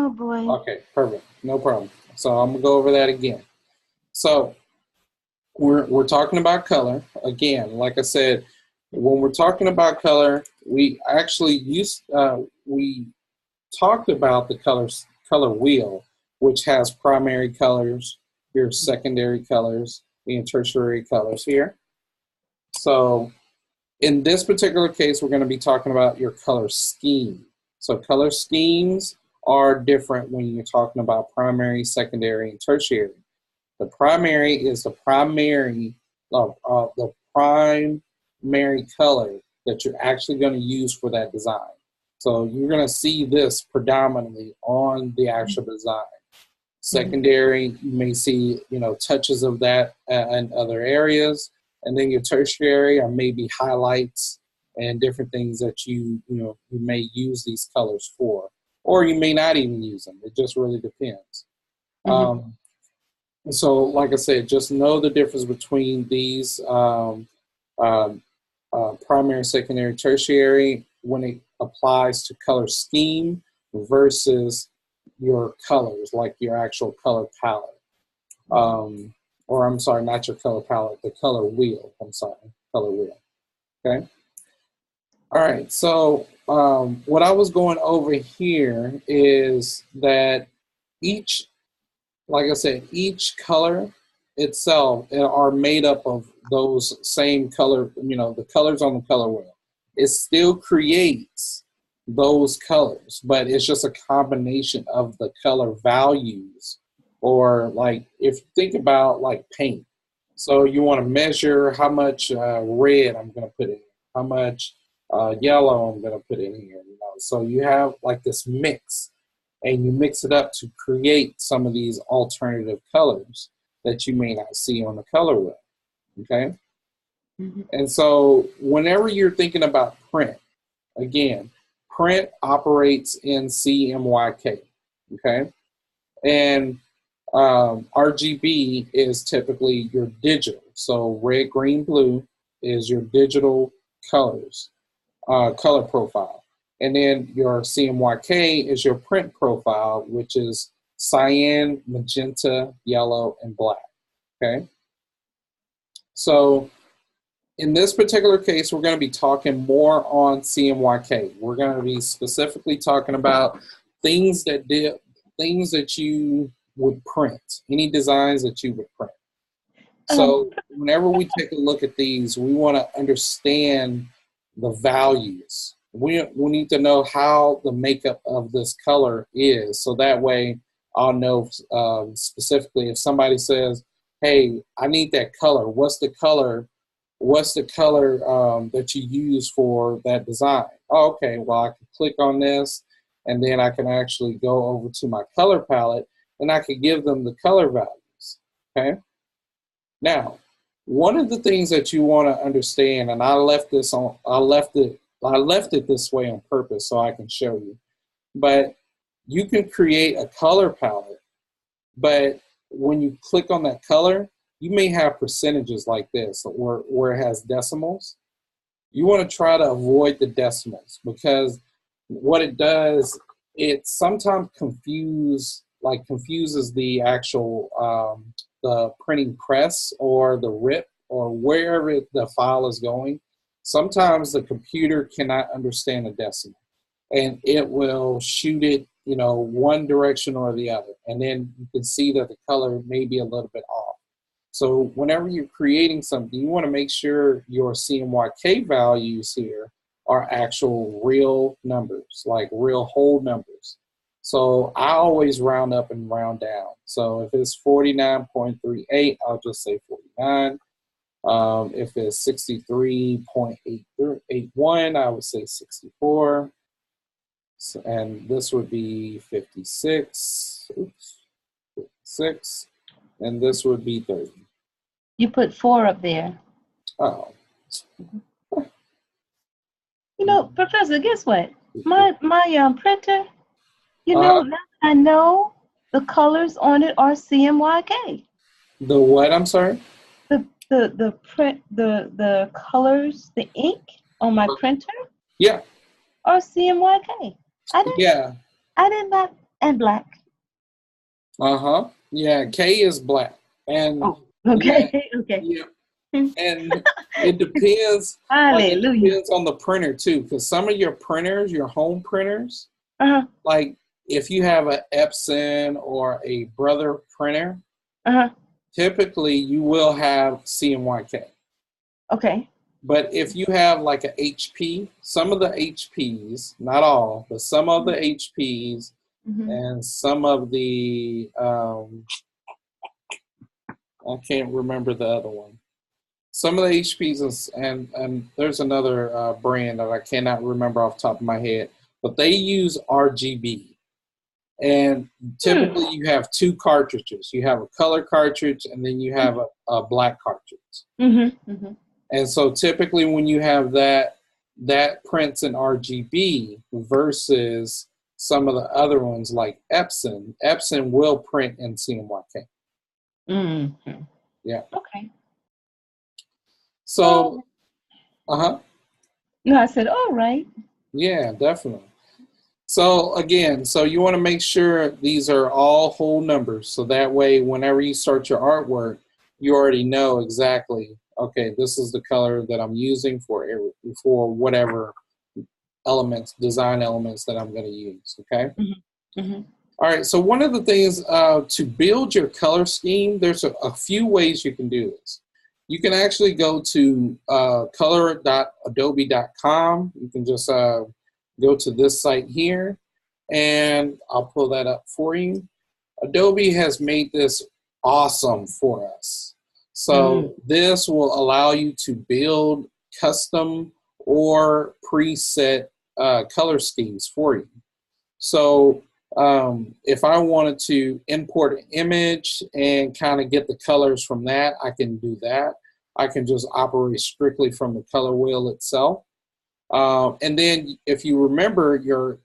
Oh boy. Okay, perfect. No problem. So I'm gonna go over that again. So we're talking about color again. Like I said, when we're talking about color, we actually we talked about the color wheel, which has primary colors, your secondary colors, and tertiary colors here. So in this particular case, we're going to be talking about your color scheme. So color schemes are different when you're talking about primary, and tertiary. The primary is the primary color that you're actually going to use for that design. So you're going to see this predominantly on the actual design. Secondary, you may see, touches of that in other areas. And then your tertiary are maybe highlights and different things that you may use these colors for. Or you may not even use them. It just really depends. So like I said, just know the difference between these primary, secondary, tertiary when it applies to color scheme versus your colors, like your actual color palette. Or I'm sorry, not your color palette, the color wheel. I'm sorry, color wheel. Okay. All right. So what I was going over here is that like I said, each color itself are made up of those same color, the colors on the color wheel. It still creates those colors, but it's just a combination of the color values. Or like if you think about like paint, so you want to measure how much red I'm going to put in, how much yellow I'm going to put in here. So you have like this mix, and you mix it up to create some of these alternative colors that you may not see on the color wheel. Okay. And so whenever you're thinking about print, again, print operates in CMYK. Okay. And RGB is typically your digital. So red, green, blue is your digital colors, color profile. And then your CMYK is your print profile, which is cyan, magenta, yellow, and black. Okay. So in this particular case, we're going to be talking more on CMYK. We're going to be specifically talking about things that you would print, any designs that you would print. So whenever we take a look at these, we want to understand the values. We need to know how the makeup of this color is, so that way I'll know specifically if somebody says, hey, I need that color. What's the color that you use for that design? Oh, okay, well, I can click on this, and then I can actually go over to my color palette, and I can give them the color values, okay? Now, one of the things that you want to understand, and I left it this way on purpose so I can show you, but you can create a color palette, but when you click on that color, you may have percentages like this where it has decimals. You want to try to avoid the decimals, because what it does, it sometimes confuses the actual the printing press or the RIP or wherever the file is going. Sometimes the computer cannot understand a decimal, and it will shoot it, one direction or the other, and then you can see that the color may be a little bit off. So whenever you're creating something, you want to make sure your CMYK values here are actual real numbers, like real whole numbers. So I always round up and round down. So if it's 49.38, I'll just say 49. If it's 63.81, I would say 64. So, and this would be 56. Oops, 56. And this would be 30. You put 4 up there. Oh. Professor, guess what? My printer, now I know the colors on it are CMYK. The what? I'm sorry? The print, the colors, the ink on my printer. Yeah. Are CMYK. I did not and black. Uh-huh. Yeah, K is black. And Oh, yeah, okay, okay. yeah. And it depends, like it Hallelujah. depends on the printer too, because some of your printers, your home printers, Uh-huh, like if you have an Epson or a Brother printer, uh-huh. typically you will have CMYK. Okay. But if you have like a HP, some of the HPs, not all, but some of the HPs Mm-hmm. and some of the, I can't remember the other one. Some of the HPs and there's another brand that I cannot remember off the top of my head, but they use RGB. And typically you have two cartridges. You have a color cartridge and then you have a black cartridge. Mm-hmm. Mm-hmm. And so typically when you have that prints in RGB versus some of the other ones like Epson. Epson will print in CMYK. Mm-hmm. Yeah. Okay. So, Oh, uh-huh. no, I said, all right. Yeah, definitely. So again, so you want to make sure these are all whole numbers. So that way, whenever you start your artwork, you already know exactly, okay, this is the color that I'm using for whatever elements, design elements that I'm going to use, okay? Mm-hmm. Mm-hmm. All right, so one of the things to build your color scheme, there's a few ways you can do this. You can actually go to color.adobe.com. You can just go to this site here, and I'll pull that up for you. Adobe has made this awesome for us. So this will allow you to build custom or preset color schemes for you. So if I wanted to import an image and kind of get the colors from that, I can do that. I can just operate strictly from the color wheel itself. And then if you remember your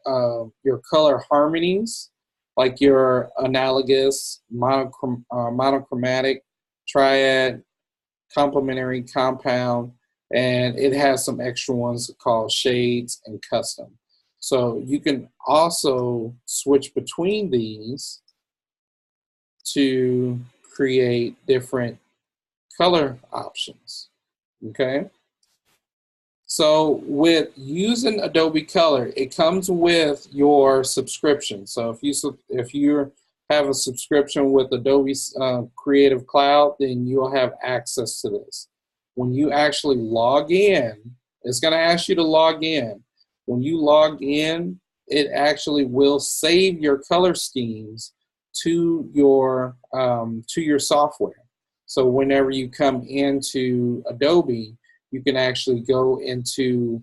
color harmonies, like your analogous, monochromatic, triad, complementary, compound, and it has some extra ones called shades and custom. So you can also switch between these to create different color options, okay? So with using Adobe Color, it comes with your subscription. So if you have a subscription with Adobe Creative Cloud, then you'll have access to this. When you actually log in, it's going to ask you to log in. When you log in, it actually will save your color schemes to your software. So whenever you come into Adobe, you can actually go into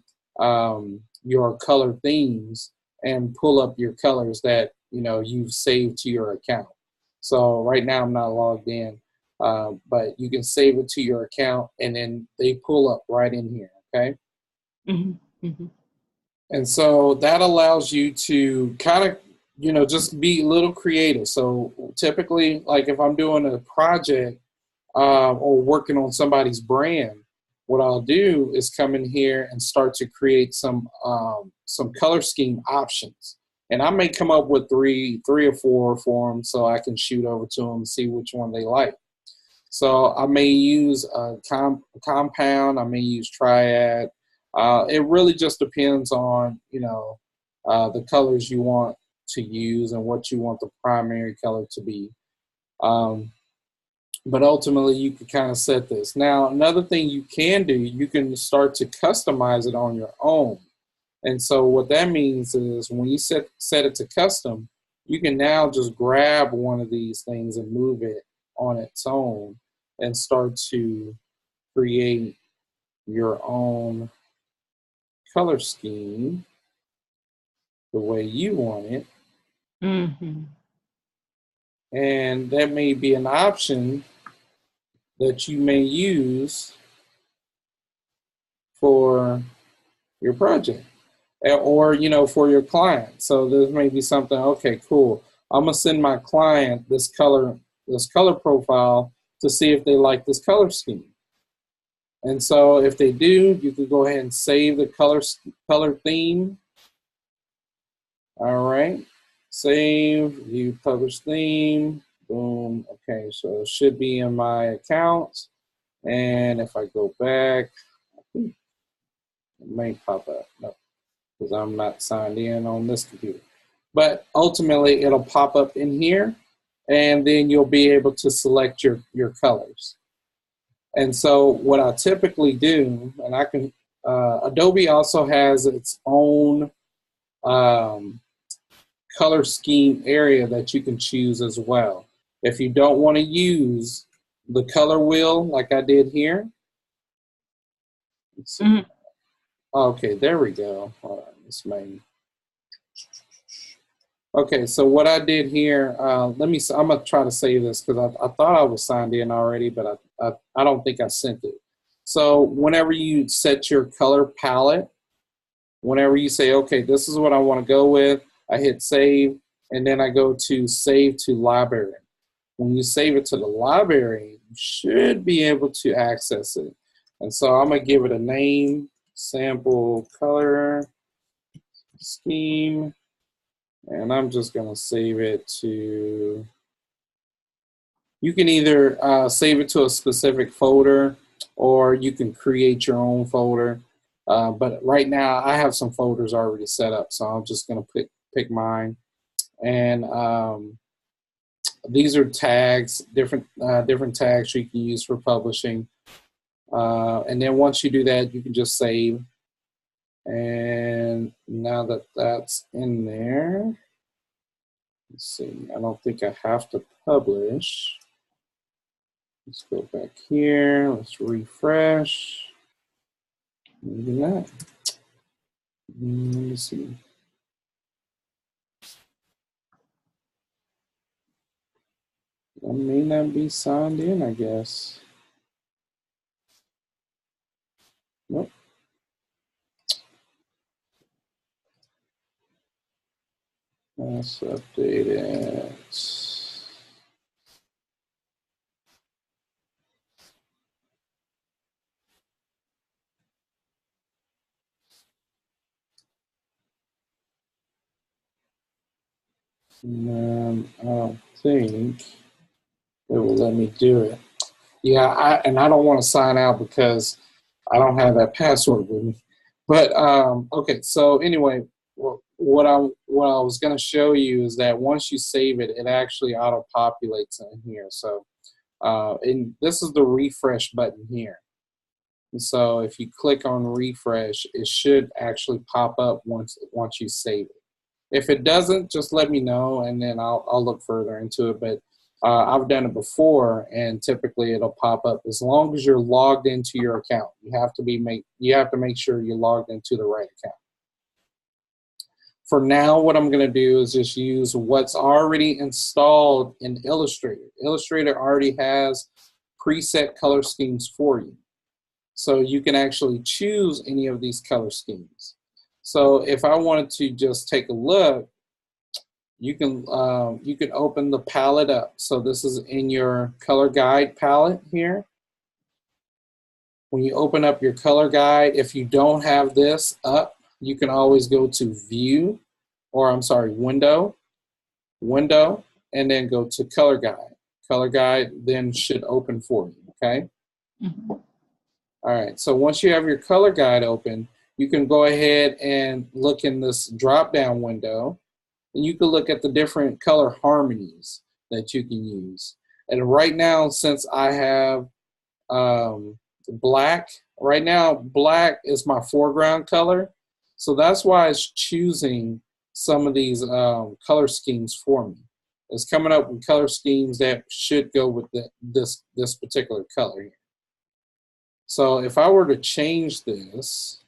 your color themes and pull up your colors that you've saved to your account. So right now I'm not logged in, but you can save it to your account and then they pull up right in here, okay? Mm-hmm. Mm-hmm. And so that allows you to kind of, just be a little creative. So typically, like if I'm doing a project or working on somebody's brand, what I'll do is come in here and start to create some color scheme options. And I may come up with three or four for them so I can shoot over to them and see which one they like. So I may use a compound, I may use triad. It really just depends on, the colors you want to use and what you want the primary color to be. But ultimately, you can kind of set this. Now, another thing you can do, you can start to customize it on your own. And so what that means is when you set it to custom, you can now just grab one of these things and move it on its own and start to create your own color scheme the way you want it. Mm-hmm. And that may be an option that you may use for your project or for your client. So there may be something, okay, cool, I'm gonna send my client this color profile to see if they like this color scheme. And so if they do, you can go ahead and save the color theme. All right, Save, view publish theme, boom. Okay, so it should be in my account. And if I go back, it may pop up. No, because I'm not signed in on this computer. But ultimately, it'll pop up in here, and then you'll be able to select your colors. And so what I typically do, and I can, Adobe also has its own color scheme area that you can choose as well. If you don't want to use the color wheel like I did here, let's see. Mm-hmm. Okay, there we go. All right, this may. Okay, so what I did here, I'm gonna try to save this because I thought I was signed in already, but I don't think I sent it. So whenever you set your color palette, whenever you say, okay, this is what I want to go with, I hit save, and then I go to save to library. When you save it to the library, you should be able to access it. And so I'm gonna give it a name, sample color scheme. And I'm just going to save it to, you can either save it to a specific folder or you can create your own folder. But right now I have some folders already set up, so I'm just going to pick mine. And these are tags, different tags you can use for publishing. And then once you do that, you can just save. And now that that's in there, let's see, I don't think I have to publish. Let's go back here, let's refresh. Maybe not. Let me see. I may not be signed in, I guess. Nope. Let's update it. And I don't think it will let me do it. Yeah, and I don't want to sign out because I don't have that password with me. But okay, so anyway, what I was going to show you is that once you save it, it actually auto-populates in here. So and this is the refresh button here. And so if you click on refresh, it should actually pop up once you save it. If it doesn't, just let me know, and then I'll look further into it. But I've done it before, and typically it'll pop up as long as you're logged into your account. You have to make sure you're logged into the right account. For now, what I'm going to do is just use what's already installed in Illustrator. Illustrator already has preset color schemes for you. So you can actually choose any of these color schemes. So if I wanted to just take a look, you can open the palette up. So this is in your color guide palette here. When you open up your color guide, if you don't have this up, you can always go to view, or I'm sorry, window, and then go to color guide. Color guide then should open for you, okay? Mm-hmm. All right, so once you have your color guide open, you can go ahead and look in this drop-down window, and you can look at the different color harmonies that you can use. And right now, since I have black, right now black is my foreground color, so that's why it's choosing some of these color schemes for me. It's coming up with color schemes that should go with this particular color here. So if I were to change this,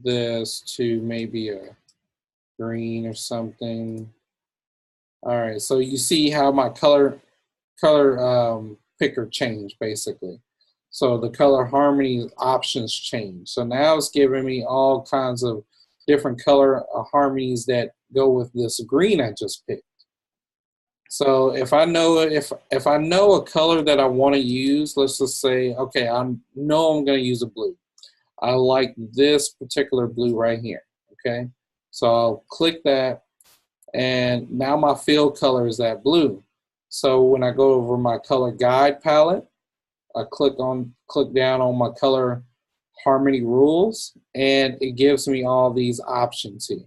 this to maybe a green or something. All right, so you see how my color picker changed basically. So the color harmony options change. So now it's giving me all kinds of different color harmonies that go with this green I just picked. So if I know a color that I want to use, let's just say, okay, I know I'm going to use a blue. I like this particular blue right here, okay? So I'll click that, and now my field color is that blue. So when I go over my color guide palette, I click down on my color harmony rules, and it gives me all these options here.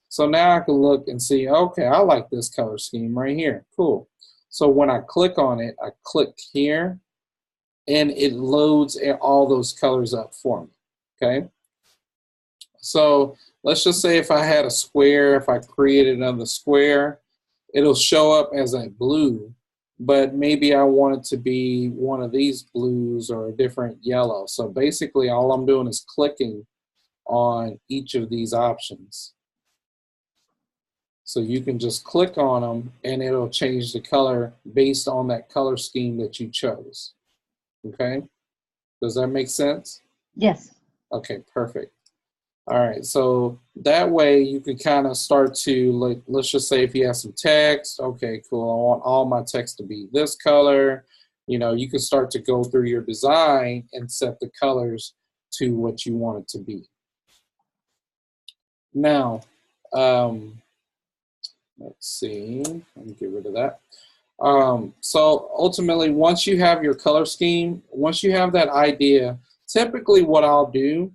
So now I can look and see, okay, I like this color scheme right here. Cool. So when I click on it, I click here, and it loads all those colors up for me. Okay. So let's just say if I had a square, if I created another square, it'll show up as a blue, but maybe I want it to be one of these blues or a different yellow. So basically all I'm doing is clicking on each of these options. So you can just click on them and it'll change the color based on that color scheme that you chose. Okay? Does that make sense? Yes. Okay, perfect. All right, so that way you can kind of start to, like, let's just say if you have some text, okay, cool, I want all my text to be this color. You know, you can start to go through your design and set the colors to what you want it to be. Now, let's see, let me get rid of that. So ultimately, once you have your color scheme, once you have that idea, typically what I'll do,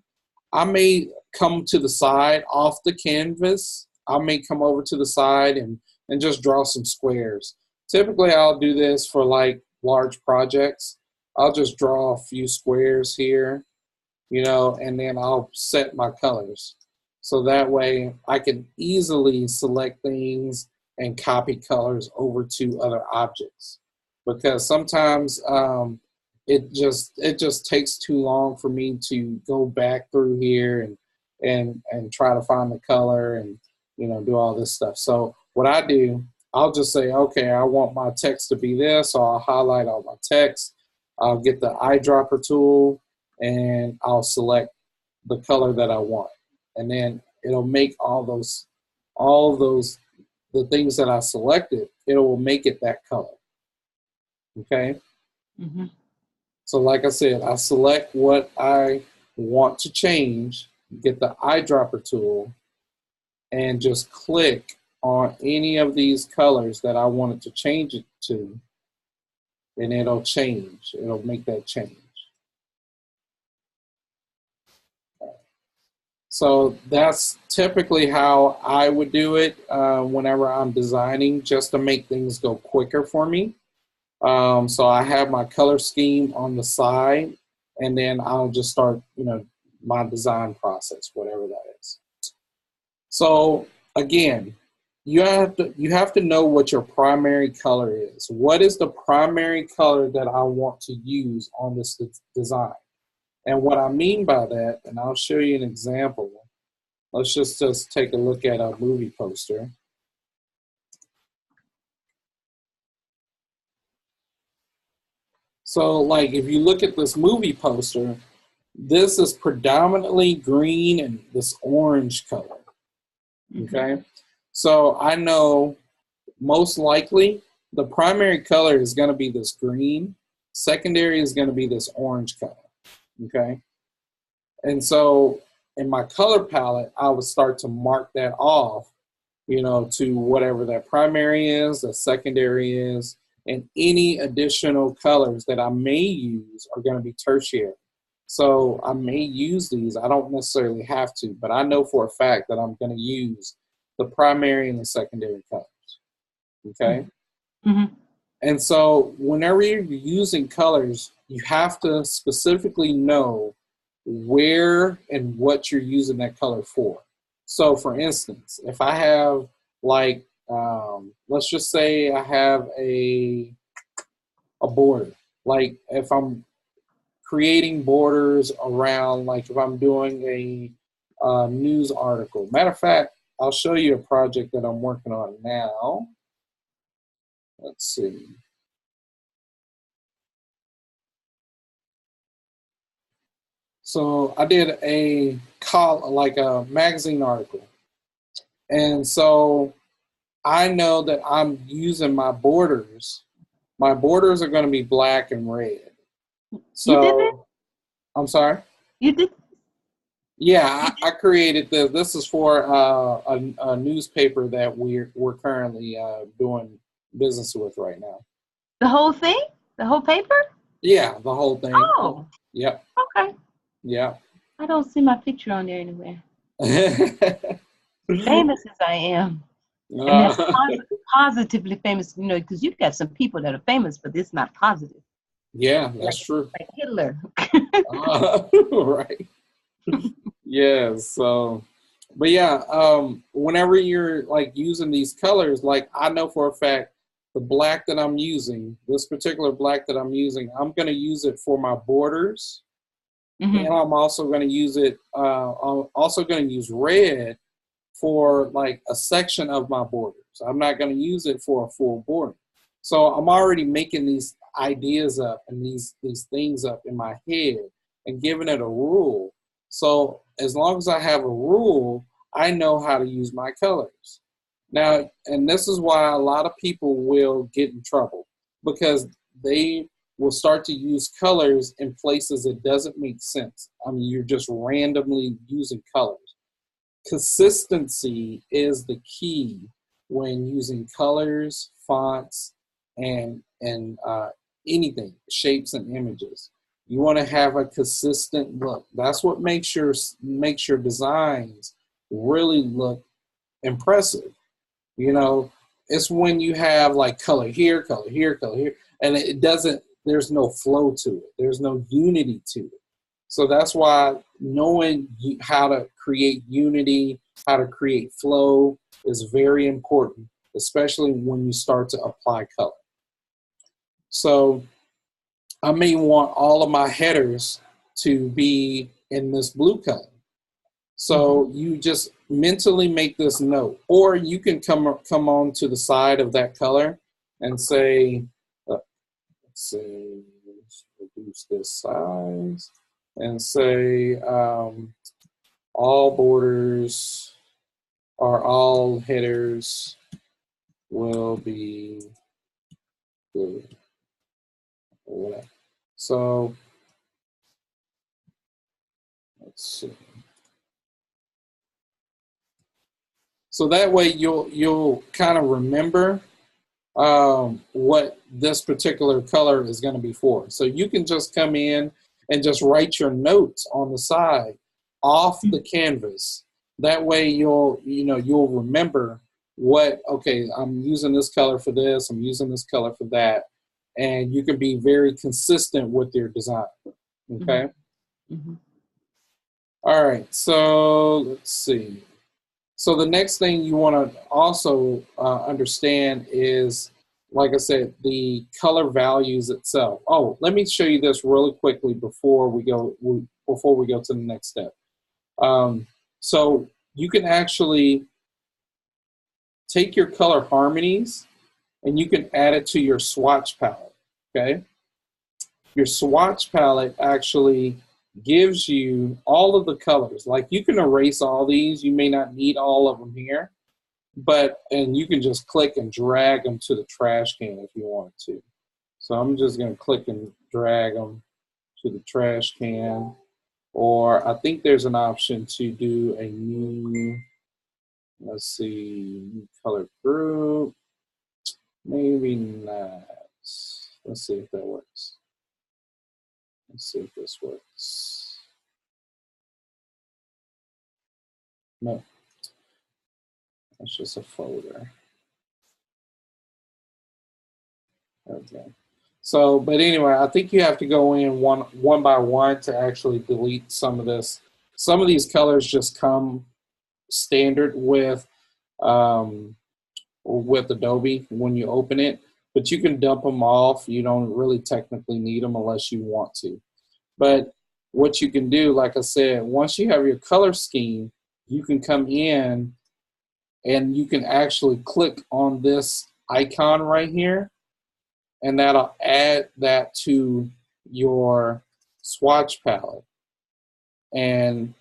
I may come to the side off the canvas. I may come over to the side and just draw some squares. Typically, I'll do this for like large projects. I'll just draw a few squares here, you know, and then I'll set my colors. So that way I can easily select things and copy colors over to other objects. Because sometimes it just takes too long for me to go back through here and try to find the color and, you know, do all this stuff. So what I do, I'll just say, okay, I want my text to be this, so I'll highlight all my text. I'll get the eyedropper tool and I'll select the color that I want. And then it'll make all those the things that I selected, it will make it that color. Okay? Mm-hmm. So like I said, I select what I want to change, get the eyedropper tool, and just click on any of these colors that I wanted to change it to, and it'll change. It'll make that change. So that's typically how I would do it whenever I'm designing, just to make things go quicker for me. So I have my color scheme on the side, and then I'll just start, you know, my design process, whatever that is. So again, you have to know what your primary color is. What is the primary color that I want to use on this design? And what I mean by that, and I'll show you an example. Let's just take a look at a movie poster. So like if you look at this movie poster, this is predominantly green and this orange color. Okay? So I know most likely the primary color is going to be this green. Secondary is going to be this orange color. Okay? And so in my color palette, I would start to mark that off, you know, to whatever that primary is, the secondary is, and any additional colors that I may use are going to be tertiary. So I may use these. I don't necessarily have to, but I know for a fact that I'm going to use the primary and the secondary colors. Okay? Mm-hmm. And so whenever you're using colors, you have to specifically know where and what you're using that color for. So for instance, if I have like, let's just say I have a border. Like if I'm creating borders around, like if I'm doing a news article. Matter of fact, I'll show you a project that I'm working on now. Let's see. So I did a magazine article. And so I know that I'm using my borders. My borders are going to be black and red. So, You did it? I'm sorry? You did? Yeah, I created this. This is for a newspaper that we're currently doing business with right now. The whole thing? The whole paper? Yeah, the whole thing. Oh, Yep, okay. yep. I don't see my picture on there anywhere. Famous as I am, and that's uh, positively famous, because you've got some people that are famous, but it's not positive. yeah, Like that's true. like Hitler. Right. Yeah. So, but yeah, whenever you're like using these colors, like I know for a fact, the black that I'm using, this particular black that I'm using, I'm going to use it for my borders, and Hmm. I'm also going to use it. I'm also going to use red for like a section of my borders. I'm not going to use it for a full border. So I'm already making these ideas up and these things up in my head and giving it a rule. So as long as I have a rule, I know how to use my colors. Now, and this is why a lot of people will get in trouble because they will start to use colors in places that doesn't make sense. I mean, you're just randomly using colors. Consistency is the key when using colors, fonts, and anything, shapes and images. You want to have a consistent look. That's what makes your designs really look impressive. You know, it's when you have like color here, color here, color here, and it doesn't. There's no flow to it. There's no unity to it. So that's why knowing how to create unity, how to create flow is very important, especially when you start to apply color. So I may want all of my headers to be in this blue color. Hmm. So you just mentally make this note, or you can come on to the side of that color and say, let's say, let's reduce this size, and say all borders or all headers will be blue or whatever. So let's see. So that way you'll kind of remember what this particular color is going to be for. So you can just come in and just write your notes on the side off the canvas. That way you'll remember what, okay, I'm using this color for this, I'm using this color for that, and you can be very consistent with your design. Hmm. Okay. Hmm. All right. So let's see. So the next thing you want to also understand is, like I said, the color values itself. Oh, let me show you this really quickly before we go to the next step. Um, so you can actually take your color harmonies and you can add it to your swatch palette. Okay, your swatch palette actually gives you all of the colors. Like you can erase all these. You may not need all of them here, and you can just click and drag them to the trash can if you wanted to. So I'm just going to click and drag them to the trash can. Or I think there's an option to do a new, let's see, new color group. Maybe not. Let's see if that works. Let's see if this works. No, that's just a folder. Okay. So, but anyway, I think you have to go in one by one to actually delete some of this. Some of these colors just come standard um, with Adobe when you open it, but you can dump them off. You don't really technically need them unless you want to. But what you can do, like I said, once you have your color scheme, you can come in and you can actually click on this icon right here, and that'll add that to your swatch palette. And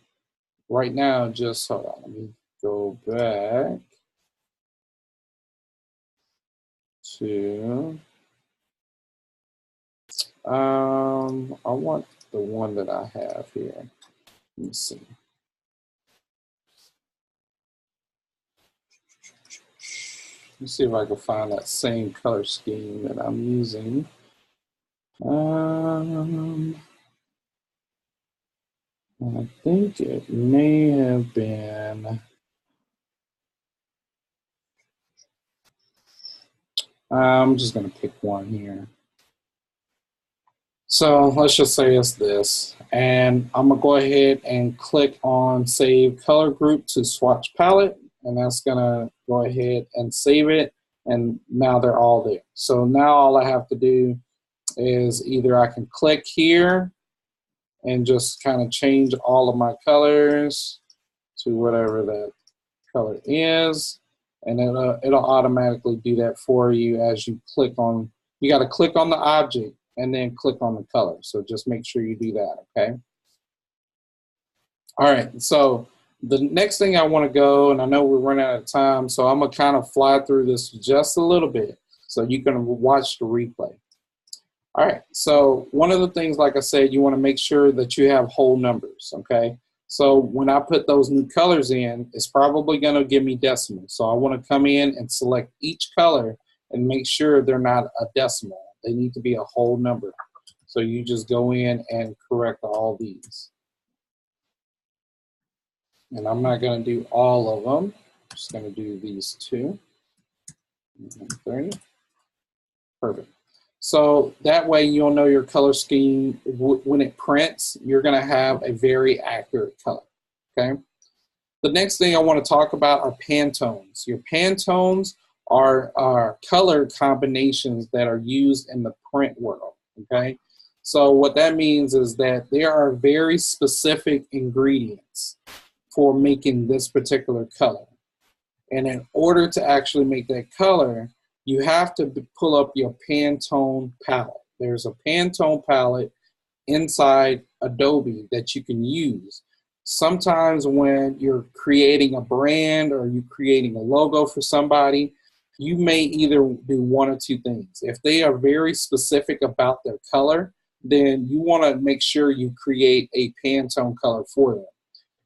right now, just hold on, let me go back to, I want the one that I have here. Let me see. Let's see if I can find that same color scheme that I'm using. I think it may have been. I'm just going to pick one here. So let's just say it's this. And I'm going to go ahead and click on Save Color Group to Swatch Palette. And that's going to go ahead and save it. And now they're all there. So now all I have to do is either I can click here and just kind of change all of my colors to whatever that color is, and it'll automatically do that for you as you click on. You got to click on the object and then click on the color. So just make sure you do that, okay? All right, so the next thing I want to go, and I know we're running out of time, so I'm going to kind of fly through this just a little bit so you can watch the replay. All right, so one of the things, like I said, you want to make sure that you have whole numbers, okay? So when I put those new colors in, it's probably going to give me decimals. So I want to come in and select each color and make sure they're not a decimal. They need to be a whole number. So you just go in and correct all these. And I'm not going to do all of them. I'm just going to do these two. 30. Perfect. So that way you'll know your color scheme. When it prints, you're going to have a very accurate color, okay? The next thing I want to talk about are Pantones. Your Pantones are color combinations that are used in the print world, okay? So what that means is that there are very specific ingredients for making this particular color. And in order to actually make that color, you have to pull up your Pantone palette. There's a Pantone palette inside Adobe that you can use. Sometimes when you're creating a brand or you're creating a logo for somebody, you may either do one or two things. If they are very specific about their color, then you want to make sure you create a Pantone color for them.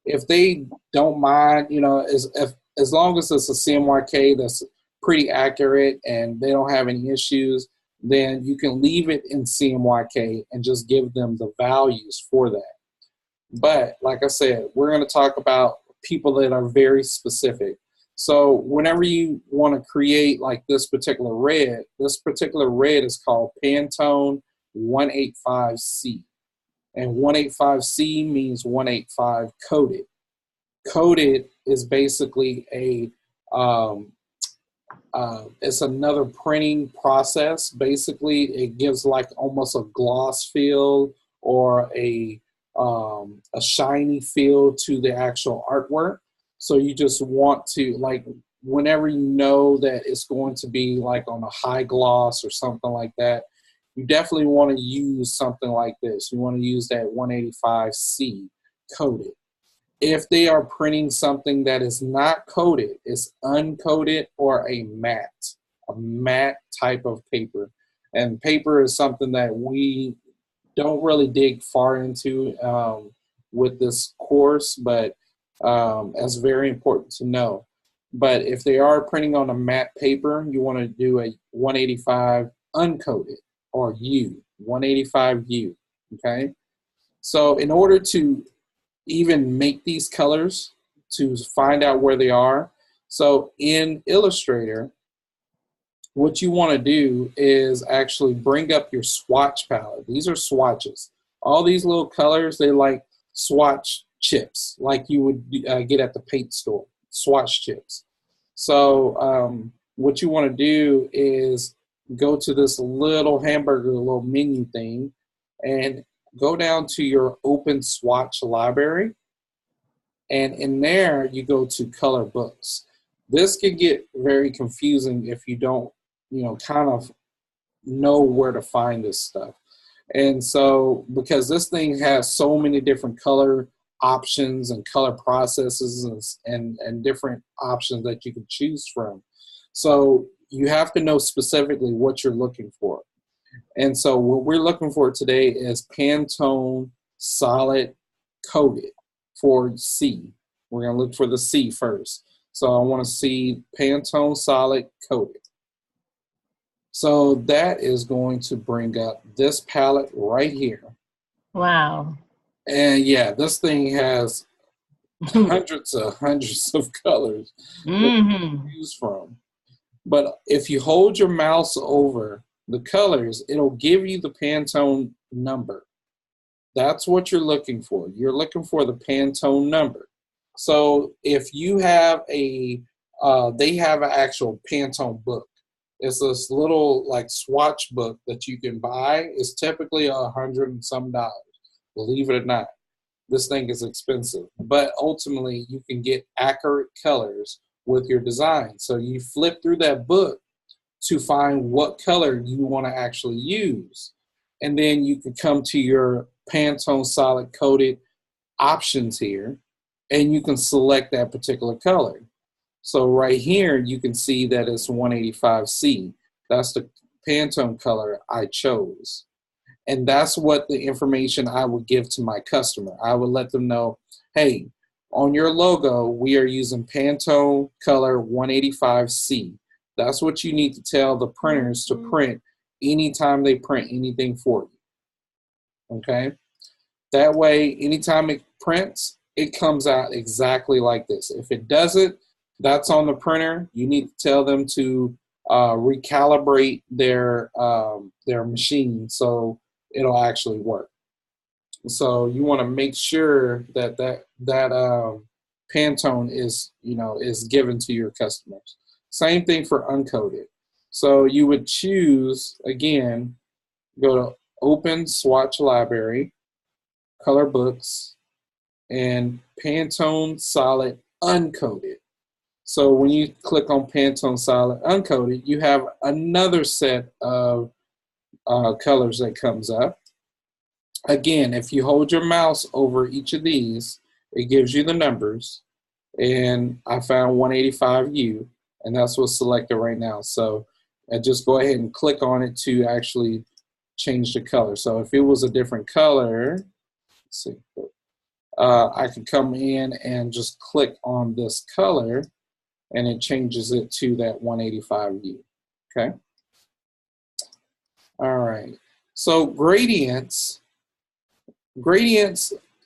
If they don't mind, you know, as long as it's a CMYK that's pretty accurate and they don't have any issues, then you can leave it in CMYK and just give them the values for that. But like I said, we're going to talk about people that are very specific. So whenever you want to create like this particular red is called Pantone 185C. And 185C means 185 coated. Coated is basically it's another printing process. Basically, it gives like almost a gloss feel or a shiny feel to the actual artwork. So you just want to, like, whenever you know that it's going to be like on a high gloss or something like that, you definitely want to use something like this. You want to use that 185C coated. If they are printing something that is not coated, it's uncoated or a matte type of paper. And paper is something that we don't really dig far into with this course, but that's very important to know. But if they are printing on a matte paper, you want to do a 185 uncoated or U, 185U, okay? So in order to even make these colors, to find out where they are, so in Illustrator, what you want to do is actually bring up your swatch palette. These are swatches. All these little colors, they like swatch chips, like you would get at the paint store, swatch chips. So what you want to do is go to this little hamburger, little menu thing, and go down to your open swatch library. And in there, you go to color books. This can get very confusing if you don't, kind of know where to find this stuff. And so, because this thing has so many different color options and color processes and different options that you can choose from. So you have to know specifically what you're looking for. And so what we're looking for today is Pantone Solid Coated for C. We're going to look for the C first. So I want to see Pantone Solid Coated. So that is going to bring up this palette right here. Wow. And yeah, this thing has hundreds of colors to choose from. But if you hold your mouse over the colors, it'll give you the Pantone number. That's what you're looking for. You're looking for the Pantone number. So if you have they have an actual Pantone book. It's this little like swatch book that you can buy. It's typically $100 and some dollars. Believe it or not, this thing is expensive. But ultimately, you can get accurate colors with your design. So you flip through that book to find what color you want to actually use. And then you can come to your Pantone Solid Coated options here, and you can select that particular color. So right here, you can see that it's 185C. That's the Pantone color I chose. And that's what the information I would give to my customer. I would let them know, hey, on your logo, we are using Pantone color 185C. That's what you need to tell the printers to print anytime they print anything for you. Okay? That way, anytime it prints, it comes out exactly like this. If it doesn't, that's on the printer. You need to tell them to recalibrate their machine so it'll actually work. So you want to make sure that Pantone is given to your customers. Same thing for uncoated. So you would choose, again, go to Open Swatch Library, Color Books, and Pantone Solid Uncoated. So when you click on Pantone Solid Uncoated, you have another set of colors that comes up. Again, if you hold your mouse over each of these, it gives you the numbers. And I found 185U, and that's what's selected right now. So I just go ahead and click on it to actually change the color. So if it was a different color, let's see, I can come in and just click on this color, and it changes it to that 185U. Okay. All right. So gradients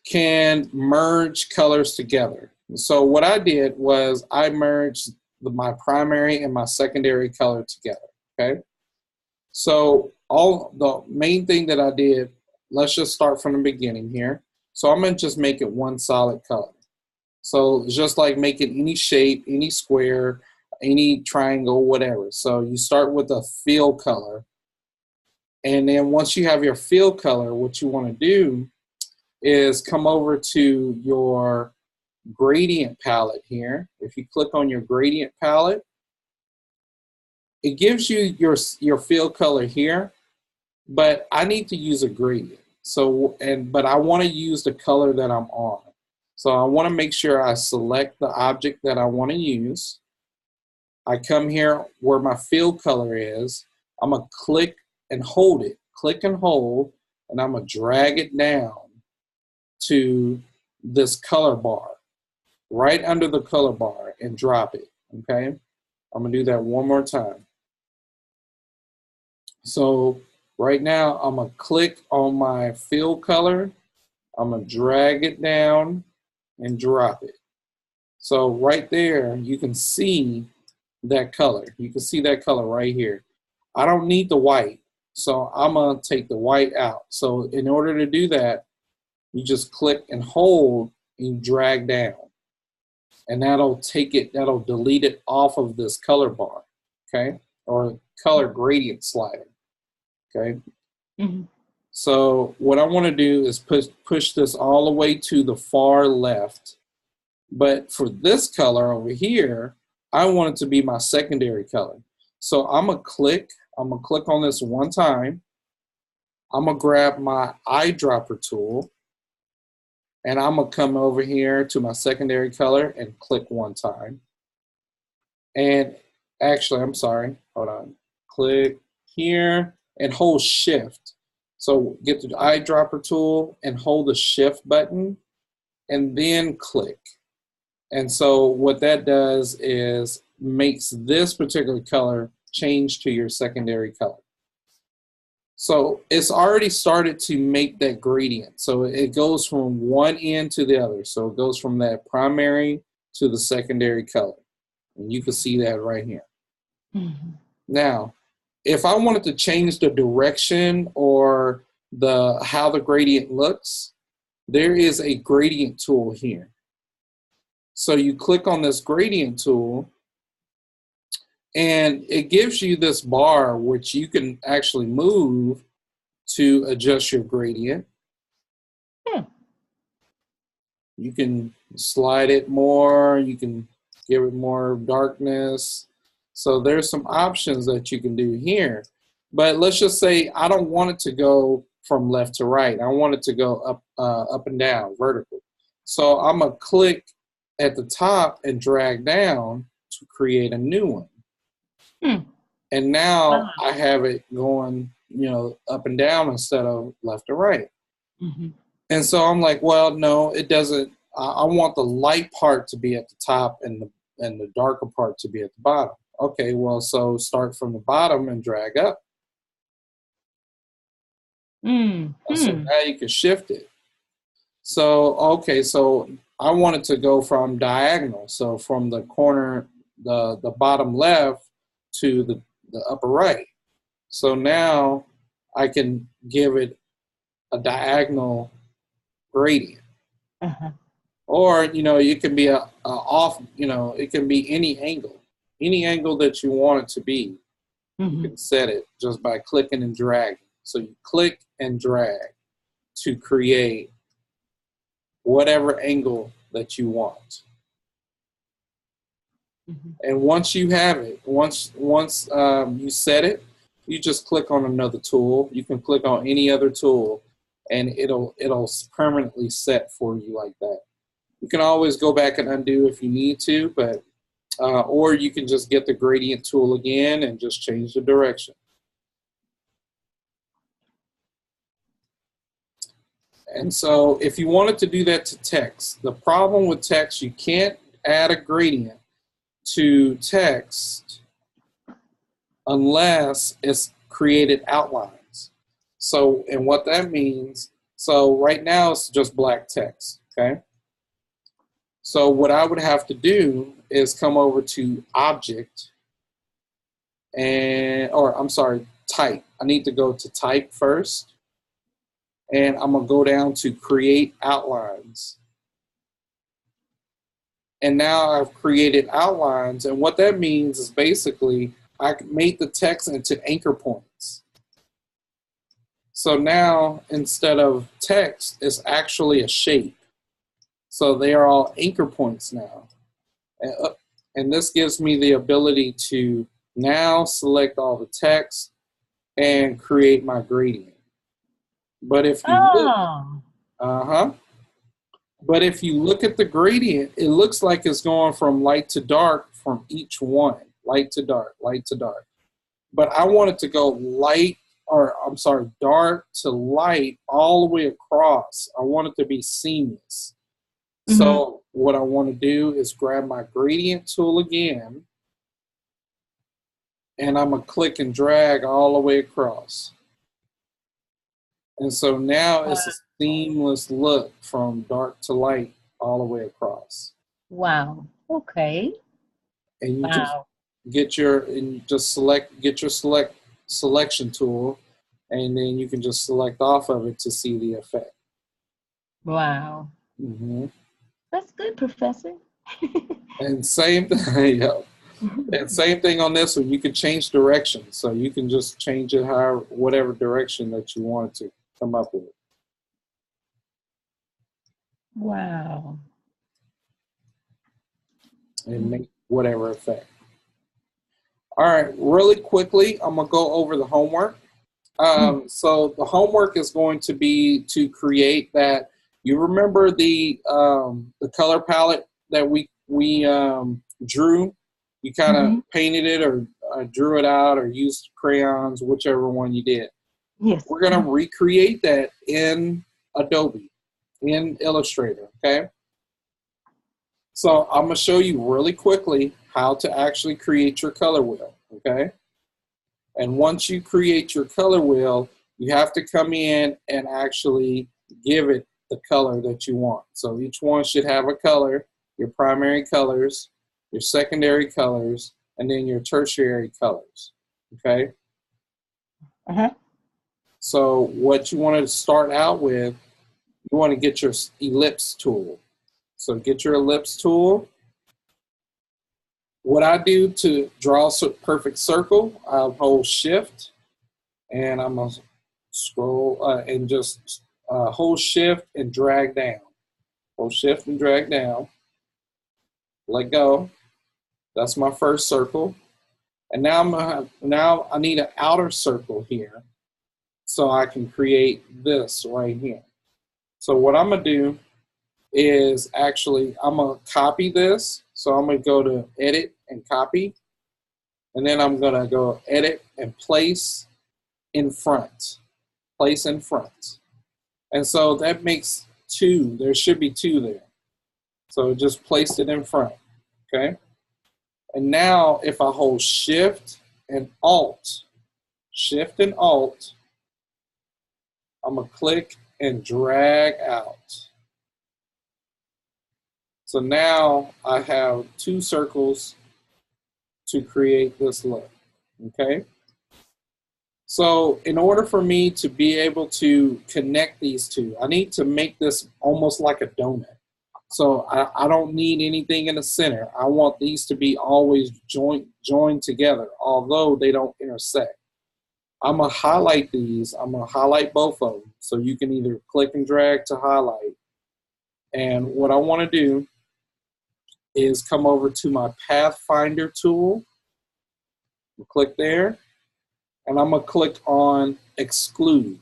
can merge colors together. So what I did was I merged my primary and my secondary color together. Okay. So all the main thing that I did, let's just start from the beginning here. So I'm going to just make it one solid color. So just like making any shape, any square, any triangle, whatever. So you start with a fill color. And then once you have your fill color, what you want to do is come over to your gradient palette here. If you click on your gradient palette, it gives you your fill color here, but I need to use a gradient. But I want to use the color that I'm on. So I want to make sure I select the object that I want to use. I come here where my fill color is. I'm going to click and hold it. Click and hold, and I'm going to drag it down to this color bar, right under the color bar, and drop it. Okay? I'm going to do that one more time. So right now, I'm going to click on my fill color. I'm going to drag it down and drop it. So right there, you can see that color. You can see that color right here. I don't need the white, so I'm going to take the white out. So in order to do that, you just click and hold and drag down. And that'll delete it off of this color bar, okay? Or color gradient slider, okay? Mm-hmm. So what I want to do is push this all the way to the far left. But for this color over here, I want it to be my secondary color. So I'm going to click on this one time. I'm going to grab my eyedropper tool, and I'm going to come over here to my secondary color and click one time. And actually, I'm sorry, hold on. Click here and hold shift. So get the eyedropper tool and hold the shift button and then click. And so what that does is makes this particular color change to your secondary color. So it's already started to make that gradient. So it goes from one end to the other. So it goes from that primary to the secondary color. And you can see that right here. Mm-hmm. Now, if I wanted to change the direction or how the gradient looks, there is a gradient tool here. So you click on this gradient tool, and it gives you this bar which you can actually move to adjust your gradient. You can slide it more, you can give it more darkness. So there's some options that you can do here. But let's just say I don't want it to go from left to right. I want it to go up and down, vertical. So I'm going to click at the top and drag down to create a new one. And now I have it going, up and down instead of left to right. Mm-hmm. And so I'm like, well, no, it doesn't. I want the light part to be at the top and the darker part to be at the bottom. Okay, well, so start from the bottom and drag up. Mm-hmm. So now you can shift it. So, okay, so I want it to go from diagonal. So from the corner, the bottom left to the upper right. So now I can give it a diagonal gradient. Uh-huh. Or, it can be a off, it can be any angle that you want it to be. Mm-hmm. You can set it just by clicking and dragging. So you click and drag to create whatever angle that you want. Mm-hmm. And once you have it, once you set it, you just click on another tool. You can click on any other tool, and it'll permanently set for you like that. You can always go back and undo if you need to, but or you can just get the gradient tool again and just change the direction. And so if you wanted to do that to text, the problem with text, you can't add a gradient to text unless it's created outlines. So, and what that means, so right now it's just black text, okay? So what I would have to do is come over to Object, Type. I need to go to Type first, and I'm going to go down to Create Outlines. And now I've created outlines, and what that means is basically I made the text into anchor points. So now instead of text, it's actually a shape. So they are all anchor points now. And this gives me the ability to now select all the text and create my gradient. But if you But if you look at the gradient, it looks like it's going from light to dark from each one, light to dark, light to dark. But I want it to go dark to light all the way across. I want it to be seamless. Mm-hmm. So what I want to do is grab my gradient tool again, and I'm going to click and drag all the way across. And so now it's a seamless look from dark to light all the way across. Wow. Okay. And you just get your selection tool, and then you can just select off of it to see the effect. Wow. Mm-hmm. That's good, Professor. And same thing, and same thing on this one. You can change direction, so you can just change it whatever direction that you want to come up with. Wow. And make whatever effect. All right, really quickly, I'm going to go over the homework. So the homework is going to be to create that. You remember the color palette that we drew? You kind of painted it or drew it out or used crayons, whichever one you did. Yes. We're going to recreate that in Adobe, in Illustrator, okay? So I'm going to show you really quickly how to actually create your color wheel, okay? And once you create your color wheel, you have to come in and actually give it the color that you want. So each one should have a color, your primary colors, your secondary colors, and then your tertiary colors, okay? Uh-huh. So what you want to start out with, you want to get your ellipse tool. So get your ellipse tool. What I do to draw a perfect circle, I'll hold shift and I'm going to scroll and just hold shift and drag down. Hold shift and drag down. Let go. That's my first circle. And now I need an outer circle here so I can create this right here. So what I'm going to do is actually, I'm going to copy this. So I'm going to go to edit and copy. And then I'm going to go edit and place in front. Place in front. And so that makes two. There should be two there. So just place it in front. Okay. And now if I hold shift and alt, I'm going to click and drag out. So now I have two circles to create this look, okay? So in order for me to be able to connect these two, I need to make this almost like a donut. So I don't need anything in the center. I want these to be always joined together, although they don't intersect. I'm going to highlight these. I'm going to highlight both of them. So you can either click and drag to highlight. And what I want to do is come over to my Pathfinder tool. Click there. And I'm going to click on exclude.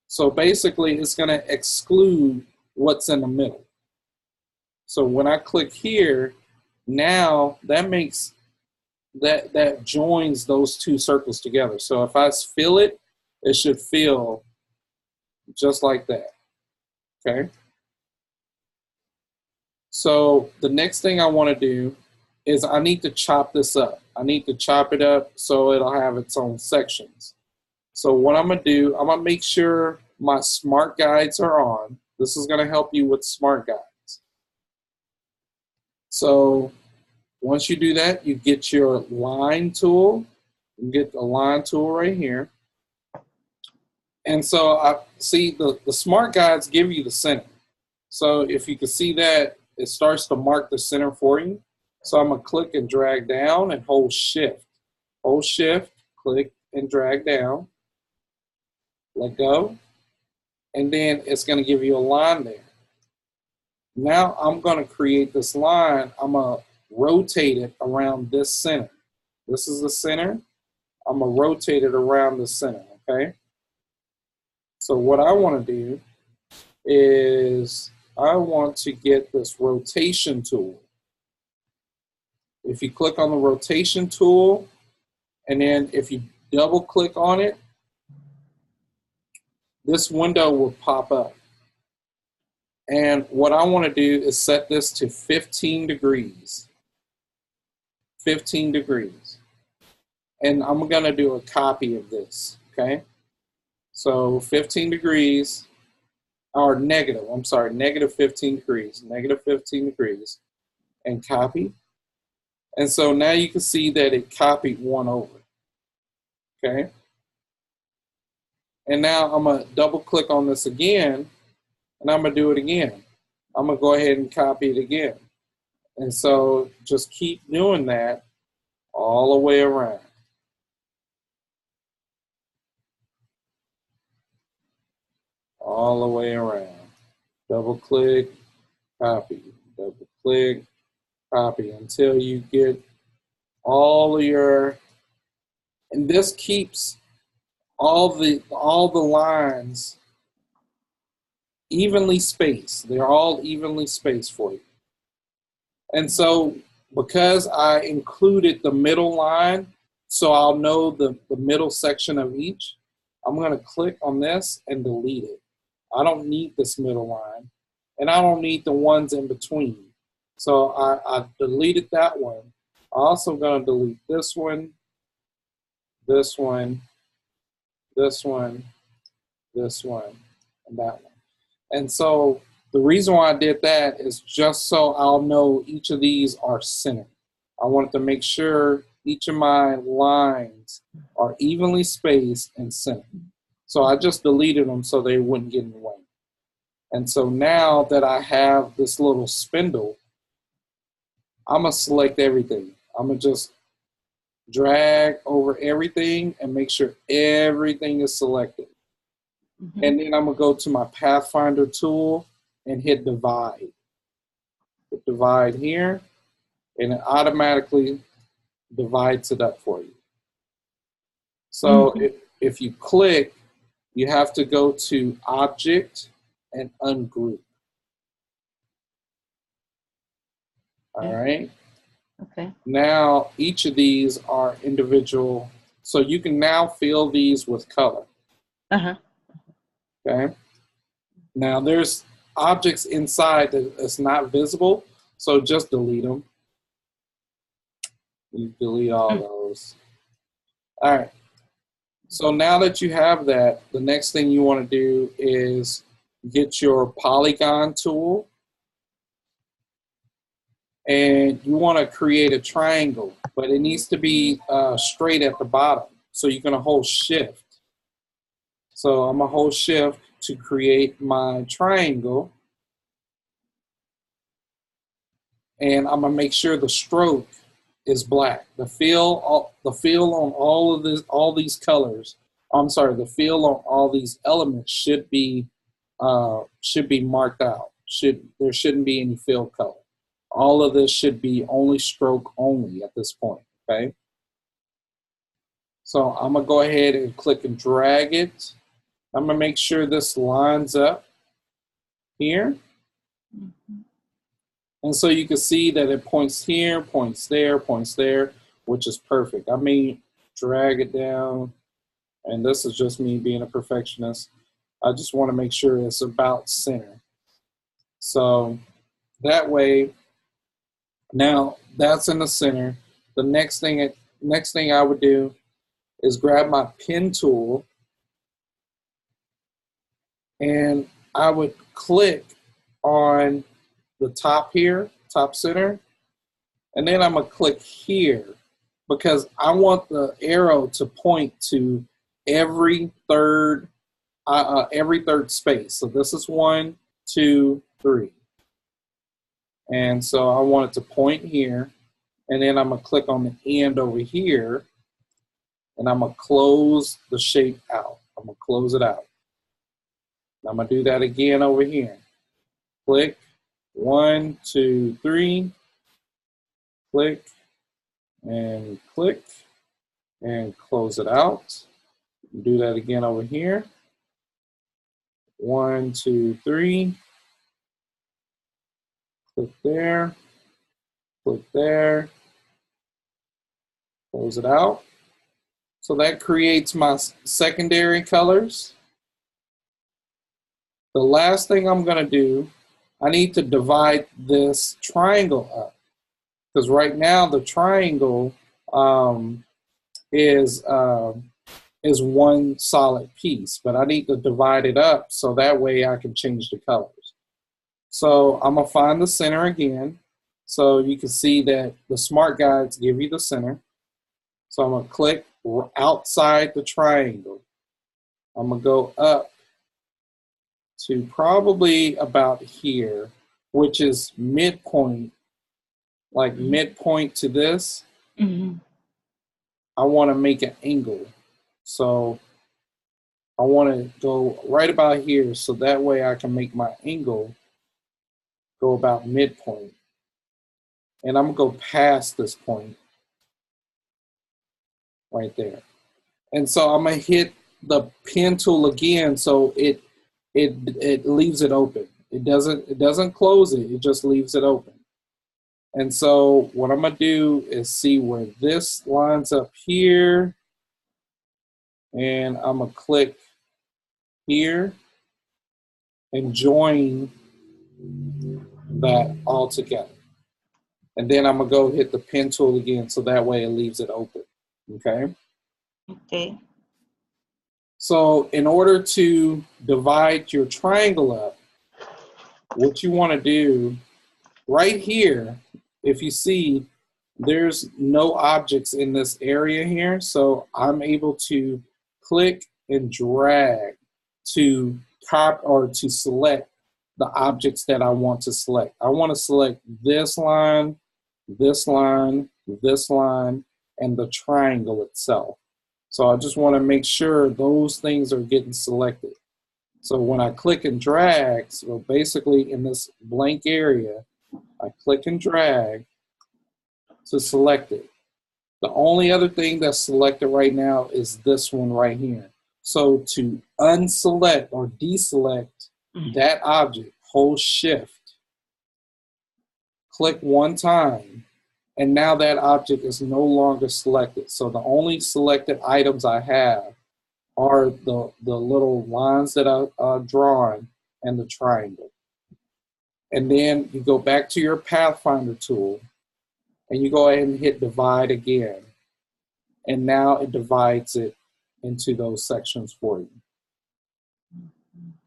So basically it's going to exclude what's in the middle. So when I click here, now that makes that joins those two circles together. So if I fill it, it should fill just like that. Okay. So the next thing I want to do is I need to chop this up. I need to chop it up so it'll have its own sections. So what I'm going to do, I'm going to make sure my smart guides are on. This is going to help you with smart guides. So once you do that, you get your line tool. You get the line tool right here. And so I see the smart guides give you the center. So if you can see that, it starts to mark the center for you. So I'm going to click and drag down and hold shift. Hold shift, click and drag down. Let go. And then it's going to give you a line there. Now I'm going to create this line. I'm going to rotate it around this center. This is the center. I'm going to rotate it around the center, okay? So what I want to do is I want to get this rotation tool. If you click on the rotation tool, and then if you double click on it, this window will pop up. And what I want to do is set this to 15 degrees. 15 degrees. And I'm going to do a copy of this, okay? So 15 degrees, or negative, I'm sorry, negative 15 degrees, negative 15 degrees, and copy. And so now you can see that it copied one over, okay? And now I'm going to double click on this again, and I'm going to do it again. I'm going to go ahead and copy it again. And so just keep doing that all the way around. All the way around. Double click, copy, double click, copy until you get all of your, and this keeps all the lines evenly spaced. They're all evenly spaced for you. And so because I included the middle line, so I'll know the middle section of each, I'm going to click on this and delete it. I don't need this middle line, and I don't need the ones in between. So I deleted that one. I'm also going to delete this one, this one, this one, this one, and that one. And so the reason why I did that is just so I'll know each of these are centered. I wanted to make sure each of my lines are evenly spaced and centered. So I just deleted them so they wouldn't get in the way. And so now that I have this little spindle, I'm going to select everything. I'm going to just drag over everything and make sure everything is selected. Mm-hmm. And then I'm going to go to my Pathfinder tool and hit divide. Hit divide here, and it automatically divides it up for you. So if you click, you have to go to Object and Ungroup. All right. Okay. Now each of these are individual, so you can now fill these with color. Uh-huh. Okay. Now there's objects inside that's not visible, so just delete them. You delete all those. All right. So now that you have that, the next thing you want to do is get your polygon tool, and you want to create a triangle, but it needs to be straight at the bottom. So you're going to hold shift. So I'm going to hold shift to create my triangle. And I'm going to make sure the stroke is black. The fill on all these colors, I'm sorry, the fill on all these elements should be marked out. There shouldn't be any fill color. All of this should be only stroke only at this point, okay? So I'm going to go ahead and click and drag it. I'm going to make sure this lines up here. And so you can see that it points here, points there, which is perfect. I may drag it down, and this is just me being a perfectionist. I just want to make sure it's about center. So that way, now that's in the center. The next thing I would do is grab my pen tool, and I would click on the top here, top center, and then I'm gonna click here because I want the arrow to point to every third space. So this is 1, 2, 3. And so I want it to point here, and then I'm gonna click on the end over here, and I'm gonna close the shape out. I'm gonna close it out. I'm gonna do that again over here. Click, 1, 2, 3, click, and close it out. Do that again over here. 1, 2, 3, click there, close it out. So that creates my secondary colors. The last thing I'm going to do, I need to divide this triangle up, because right now the triangle is one solid piece, but I need to divide it up so that way I can change the colors. So I'm going to find the center again. So you can see that the smart guides give you the center. So I'm going to click outside the triangle. I'm going to go up to probably about here, which is midpoint, like midpoint to this. Mm-hmm. I want to make an angle. So I want to go right about here so that way I can make my angle go about midpoint. And I'm going to go past this point right there. And so I'm going to hit the pen tool again so it leaves it open. It doesn't close it, it just leaves it open. And so what I'm going to do is see where this lines up here, and I'm going to click here and join that all together. And then I'm going to go hit the pen tool again, so that way it leaves it open. Okay? Okay. So in order to divide your triangle up, what you want to do right here, if you see, there's no objects in this area here. So I'm able to click and drag to to select the objects that I want to select. I want to select this line, this line, this line, and the triangle itself. So I just want to make sure those things are getting selected. So when I click and drag, so basically in this blank area, I click and drag to select it. The only other thing that's selected right now is this one right here. So to unselect or deselect that object, hold shift, click one time, and now that object is no longer selected. So the only selected items I have are the little lines that I've drawn and the triangle. And then you go back to your Pathfinder tool and you go ahead and hit divide again. And now it divides it into those sections for you.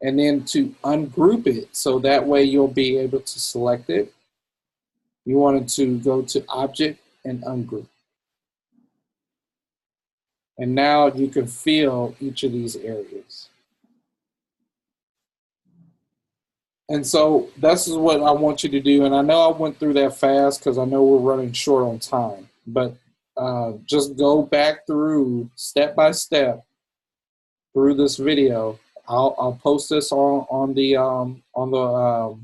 And then to ungroup it, so that way you'll be able to select it, you wanted to go to Object and Ungroup. And now you can fill each of these areas. And so this is what I want you to do. And I know I went through that fast because I know we're running short on time. But just go back through step by step through this video. I'll post this on the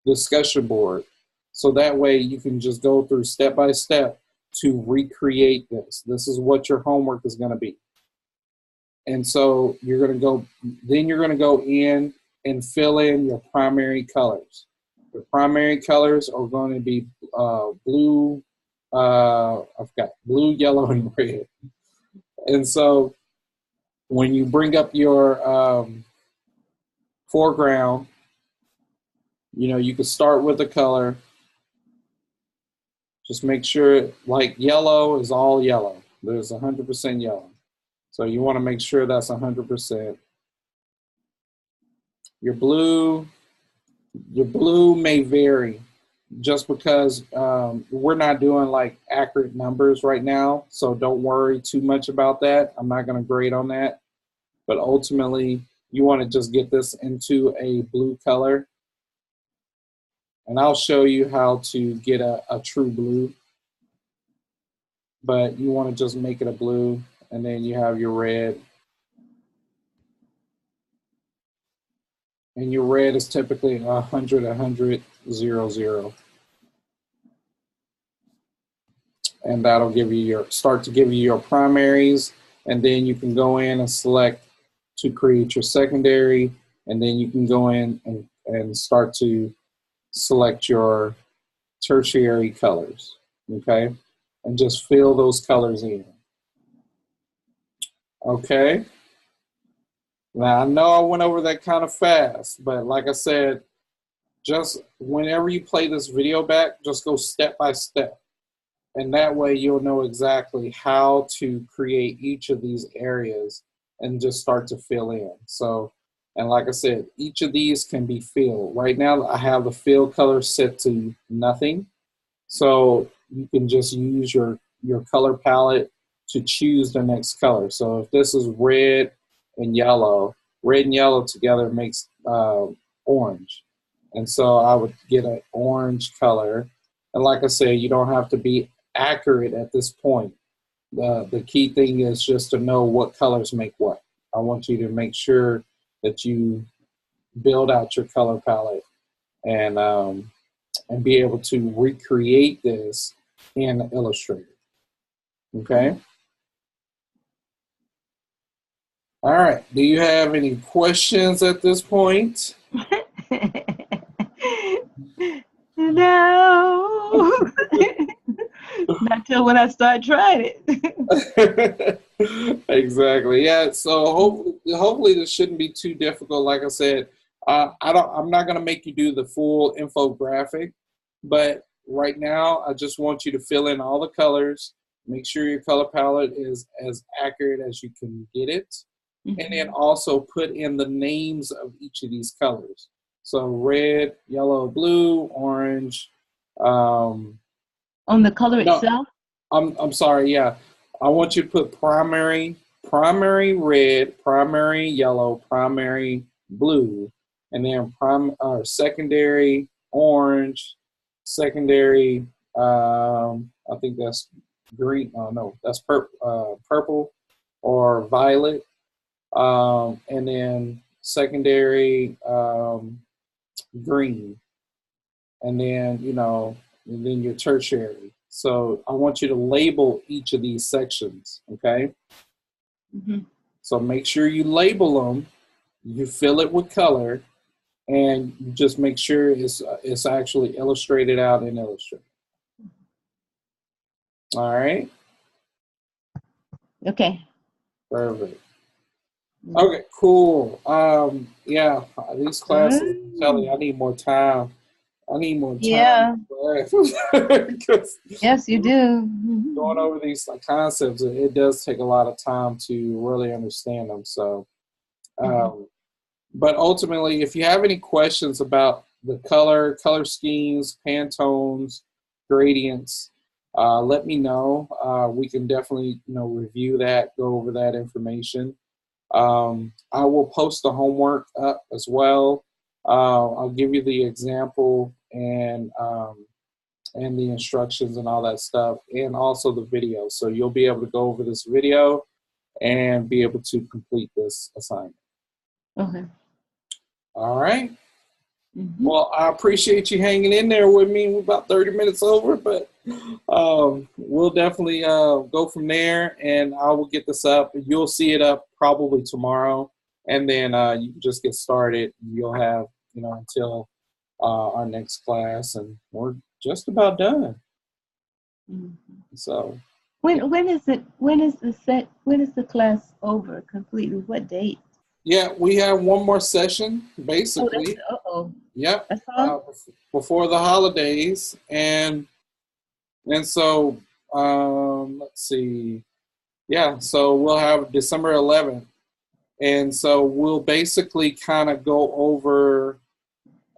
discussion board, so that way you can just go through step by step to recreate this. This is what your homework is going to be. And so you're going to go, then you're going to go in and fill in your primary colors. The primary colors are going to be blue, I've got blue, yellow, and red. And so when you bring up your foreground, you know, you can start with the color. Just make sure, like yellow is all yellow. There's 100% yellow. So you want to make sure that's 100%. Your blue may vary just because we're not doing like accurate numbers right now. So don't worry too much about that. I'm not going to grade on that. But ultimately, you want to just get this into a blue color. And I'll show you how to get a true blue. But you want to just make it a blue, and then you have your red. And your red is typically 100, 100, 0, 0. And that'll give you start to give you your primaries, and then you can go in and select to create your secondary, and then you can go in and start to select your tertiary colors, okay? And just fill those colors in. Okay? Now, I know I went over that kind of fast, but like I said, just whenever you play this video back, just go step by step. And that way you'll know exactly how to create each of these areas and just start to fill in. So, and like I said, each of these can be filled. Right now, I have the fill color set to nothing. So you can just use your color palette to choose the next color. So if this is red and yellow together makes orange. And so I would get an orange color. And like I said, you don't have to be accurate at this point. The key thing is just to know what colors make what. I want you to make sure that you build out your color palette and be able to recreate this in Illustrator. Okay? All right. Do you have any questions at this point? No. Not till when I start trying it. Exactly. Yeah. So hopefully this shouldn't be too difficult. Like I said, I'm not going to make you do the full infographic, but right now, I just want you to fill in all the colors. Make sure your color palette is as accurate as you can get it. And then also put in the names of each of these colors. So red, yellow, blue, orange. On the color itself? I'm sorry, yeah. I want you to put primary red, primary yellow, primary blue, and then secondary orange, secondary, I think that's green. Oh no, that's purple or violet, and then secondary green, and then and then your tertiary. So I want you to label each of these sections, okay? So make sure you label them, you fill it with color, and you just make sure it's actually illustrated out in Illustrator. All right? Okay. Perfect. Okay, cool. Yeah, these classes, I'm telling you, I need more time. I need more time. Yeah. Yes, you do. Going over these concepts, it does take a lot of time to really understand them. So, but ultimately, if you have any questions about the color schemes, Pantones, gradients, let me know. We can definitely review that, go over that information. I will post the homework up as well. I'll give you the example and the instructions and all that stuff, and also the video. So you'll be able to go over this video and be able to complete this assignment. Okay. All right. Well, I appreciate you hanging in there with me. We're about 30 minutes over, but we'll definitely go from there, and I will get this up. You'll see it up probably tomorrow, and then you can just get started. You'll have until our next class, and we're just about done. So when is the class over completely? What date? Yeah, we have one more session, basically. Yep. That's all? Before the holidays, and so let's see. Yeah, so we'll have December 11th, and so we'll basically kind of go over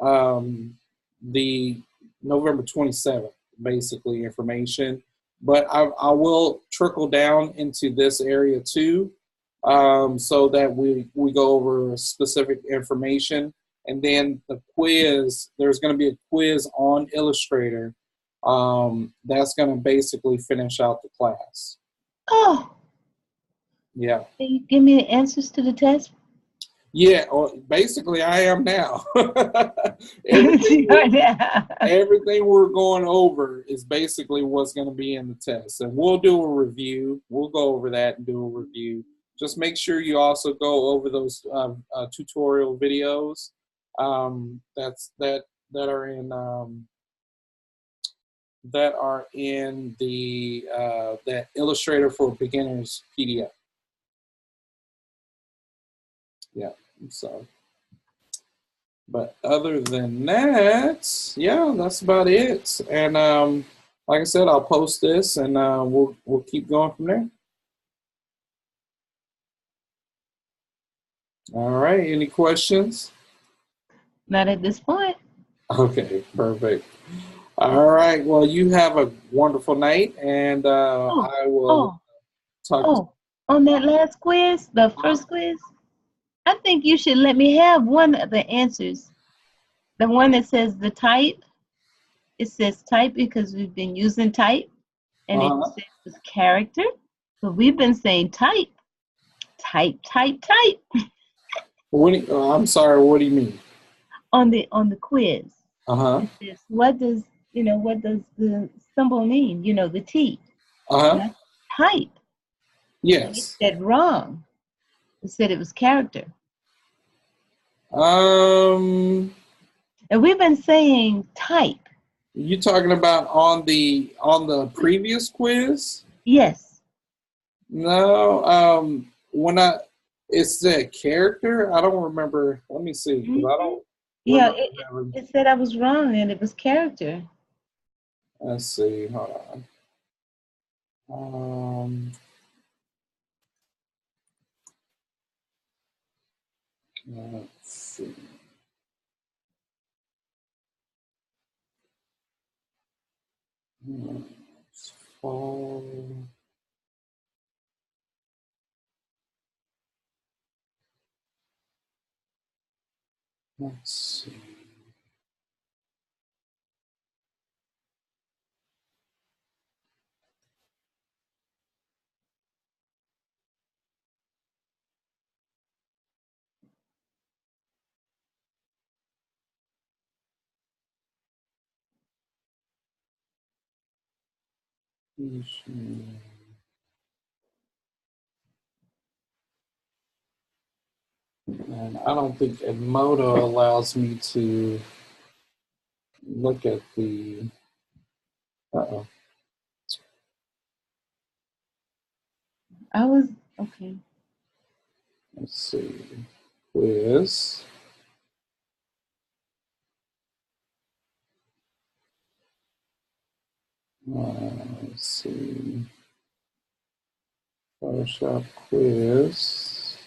the November 27th, basically information. But I will trickle down into this area too. So that we go over specific information, and then the quiz, there's going to be a quiz on Illustrator that's going to basically finish out the class. Oh. Yeah. Can you give me the answers to the test? Yeah, basically I am now. Everything we're going over is basically what's going to be in the test, and we'll do a review. We'll go over that and do a review. Just make sure you also go over those tutorial videos that are in the that Illustrator for Beginners PDF. Yeah. So, but other than that, yeah, that's about it. And like I said, I'll post this, and we'll keep going from there. All right. Any questions? Not at this point. Okay, perfect. All right. Well, you have a wonderful night, and I will talk. On that last quiz, the first quiz, I think you should let me have one of the answers. The one that says the type. It says type because we've been using type, and it says it's character, but we've been saying type. I'm sorry. What do you mean? On the quiz. It says, what does the symbol mean? The T. Type. Yes. It said wrong. It said it was character. And we've been saying type. You talking about on the previous quiz? Yes. No. It said character. I don't remember. Let me see. 'Cause I don't. Yeah, it said I was wrong, and it was character. Let's see, hold on. Let's see. It's fall. Let's see. And I don't think Edmodo allows me to look at the. Uh-oh. I was okay. Let's see. Quiz. Let's see. Photoshop quiz.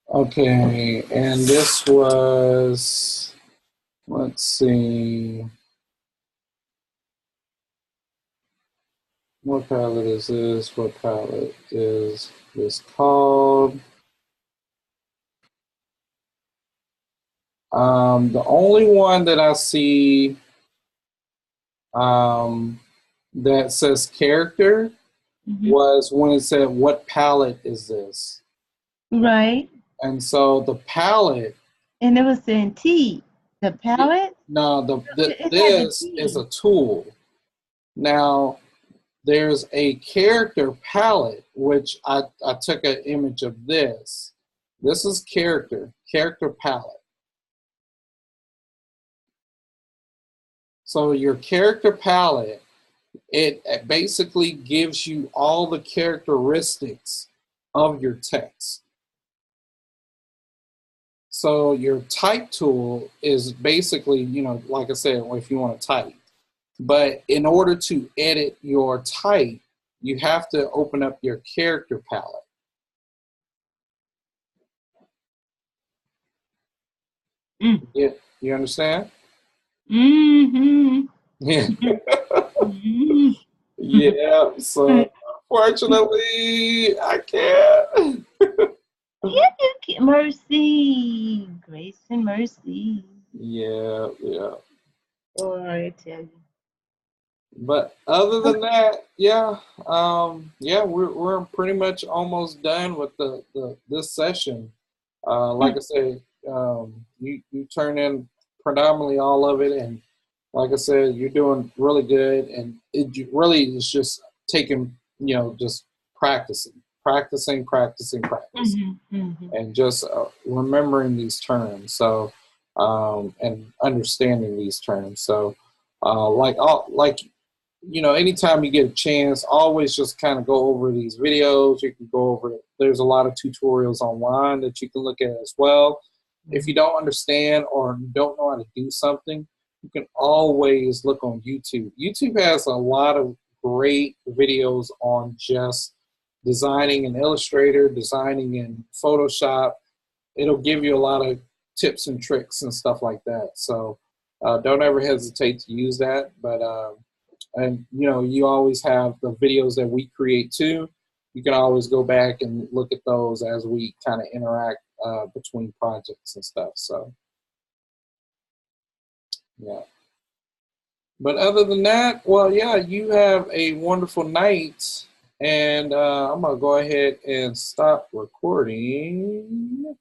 Okay, and this was, let's see, what palette is this? What palette is this called? The only one that I see that says character was when it said, what palette is this? Right. And so the palette. And it was saying T. The palette? No, this is a tool. Now, there's a character palette, which I took an image of this. This is character palette. So your character palette, it basically gives you all the characteristics of your text. So your type tool is basically, you know, like I said, if you want to type. But in order to edit your type, you have to open up your character palette. Yeah, you understand? Mm-hmm. Yeah. Yeah, so unfortunately, I can't. Yeah, you can. Mercy, grace and mercy. Yeah. Oh, I tell you. But other than that, yeah, we're pretty much almost done with this session. Like I said, you turn in predominantly all of it, and like I said, you're doing really good, and it really is just taking, just practicing, and just remembering these terms. So, and understanding these terms. So, anytime you get a chance, always just kind of go over these videos. You can go over, there's a lot of tutorials online that you can look at as well. If you don't understand or don't know how to do something, you can always look on YouTube. YouTube has a lot of great videos on just designing in Illustrator, designing in Photoshop. It'll give you a lot of tips and tricks and stuff like that. So don't ever hesitate to use that. But and you always have the videos that we create too. You can always go back and look at those as we kind of interact between projects and stuff. So yeah. But other than that, well, yeah, you have a wonderful night. And I'm going to go ahead and stop recording.